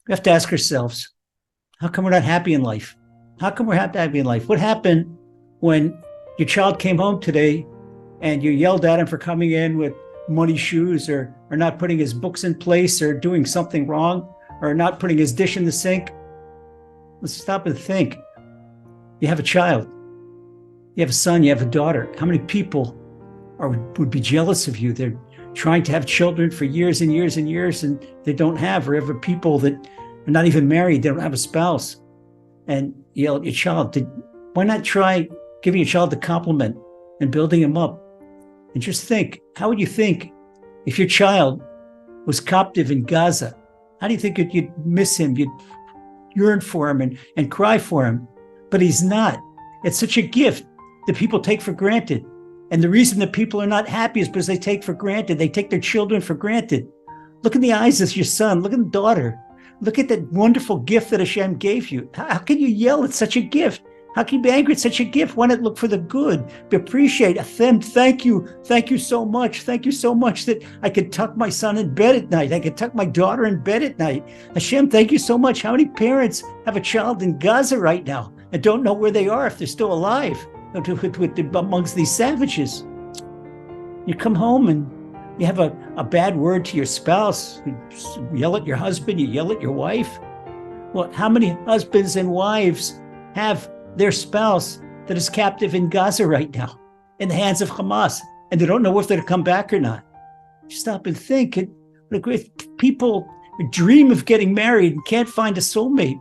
We have to ask ourselves, how come we're not happy in life? How come we're not happy in life? What happened when your child came home today and you yelled at him for coming in with muddy shoes or not putting his books in place or doing something wrong or not putting his dish in the sink? Let's stop and think. You have a child. You have a son. You have a daughter. How many people would be jealous of you? They're trying to have children for years and years and years, and they don't have, or have people that are not even married. They don't have a spouse. And you yell at your child. Why not try giving your child a compliment and building him up? And just think, how would you think if your child was captive in Gaza? How do you think you'd miss him? You'd yearn for him and cry for him. But he's not. It's such a gift that people take for granted. And the reason that people are not happy is because they take for granted. They take their children for granted. Look in the eyes of your son. Look at the daughter. Look at that wonderful gift that Hashem gave you. How can you yell at such a gift? How can you be angry at such a gift? Why not look for the good? Appreciate them. Thank you. Thank you so much. Thank you so much that I could tuck my son in bed at night. I could tuck my daughter in bed at night. Hashem, thank you so much. How many parents have a child in Gaza right now and don't know where they are, if they're still alive, amongst these savages? You come home and you have a bad word to your spouse. You yell at your husband, you yell at your wife. Well, how many husbands and wives have their spouse that is captive in Gaza right now, in the hands of Hamas, and they don't know if they're to come back or not? Stop and think. People dream of getting married and can't find a soulmate.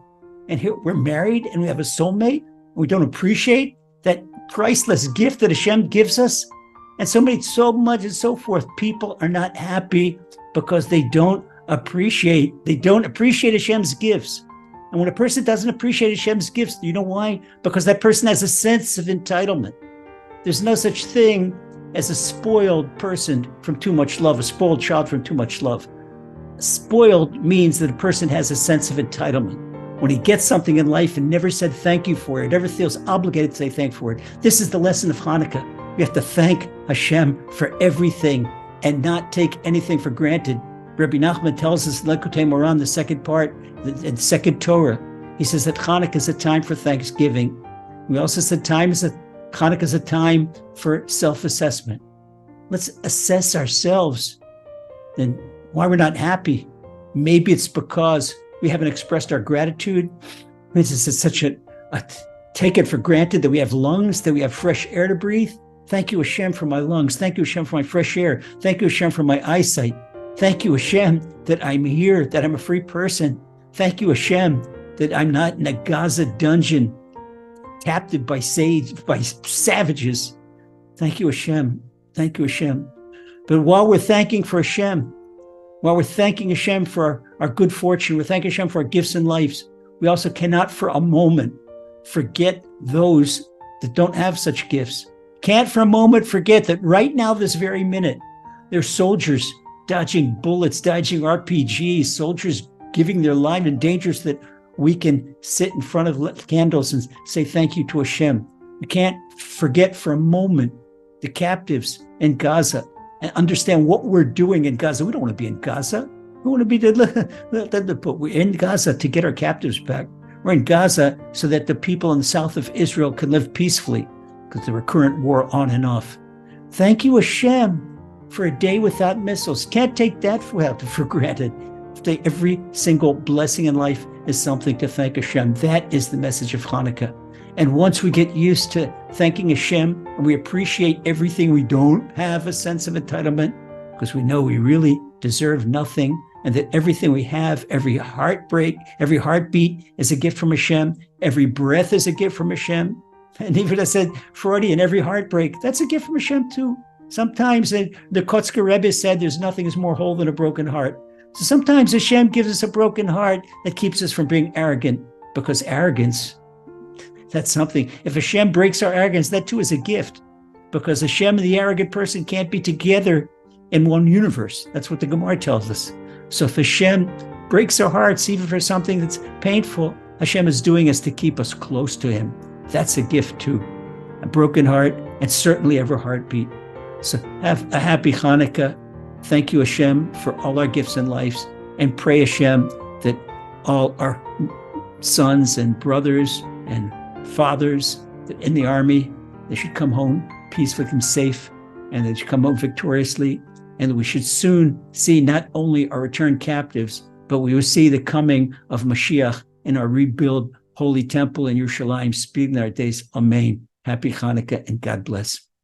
And here we're married and we have a soulmate. And we don't appreciate that priceless gift that Hashem gives us. And so much and so forth. People are not happy because they don't appreciate Hashem's gifts. And when a person doesn't appreciate Hashem's gifts, you know why? Because that person has a sense of entitlement. There's no such thing as a spoiled person from too much love, a spoiled child from too much love. Spoiled means that a person has a sense of entitlement. When he gets something in life and never said thank you for it, never feels obligated to say thank you for it. This is the lesson of Hanukkah. We have to thank Hashem for everything and not take anything for granted. Rabbi Nachman tells us in Lekutei Moran, the second part, the second Torah, he says that Hanukkah is a time for thanksgiving. We also said Hanukkah is a time for self-assessment. Let's assess ourselves and why we're not happy. Maybe it's because we haven't expressed our gratitude. It's such a take it for granted that we have lungs, that we have fresh air to breathe. Thank you, Hashem, for my lungs. Thank you, Hashem, for my fresh air. Thank you, Hashem, for my eyesight. Thank you, Hashem, that I'm here, that I'm a free person. Thank you, Hashem, that I'm not in a Gaza dungeon, captive by savages. Thank you, Hashem. Thank you, Hashem. But while we're thanking Hashem for our good fortune, we're thanking Hashem for our gifts and lives, we also cannot for a moment forget those that don't have such gifts. Can't for a moment forget that right now, this very minute, there's soldiers dodging bullets, dodging RPGs, soldiers giving their life in dangers that we can sit in front of candles and say thank you to Hashem. We can't forget for a moment the captives in Gaza and understand what we're doing in Gaza. We don't want to be in Gaza. We want to be but we're in Gaza to get our captives back. We're in Gaza so that the people in the south of Israel can live peacefully because there were current war on and off. Thank you, Hashem, for a day without missiles. Can't take that for granted. Every single blessing in life is something to thank Hashem. That is the message of Hanukkah. And once we get used to thanking Hashem and we appreciate everything, we don't have a sense of entitlement because we know we really deserve nothing and that everything we have, every heartbreak, every heartbeat is a gift from Hashem. Every breath is a gift from Hashem. And even I said, Freudian, every heartbreak, that's a gift from Hashem too. Sometimes the Kotzker Rebbe said there's nothing is more whole than a broken heart. So sometimes Hashem gives us a broken heart that keeps us from being arrogant, because arrogance, that's something. If Hashem breaks our arrogance, that too is a gift, because Hashem and the arrogant person can't be together in one universe. That's what the Gemara tells us. So if Hashem breaks our hearts, even for something that's painful, Hashem is doing us to keep us close to Him. That's a gift too. A broken heart, and certainly every heartbeat. So have a happy Hanukkah. Thank you, Hashem, for all our gifts and lives, and pray, Hashem, that all our sons and brothers and fathers in the army. They should come home peacefully and safe, and they should come home victoriously. And we should soon see not only our returned captives, but we will see the coming of Mashiach in our rebuilt holy temple in Yerushalayim, speeding our days. Amen. Happy Chanukah and God bless.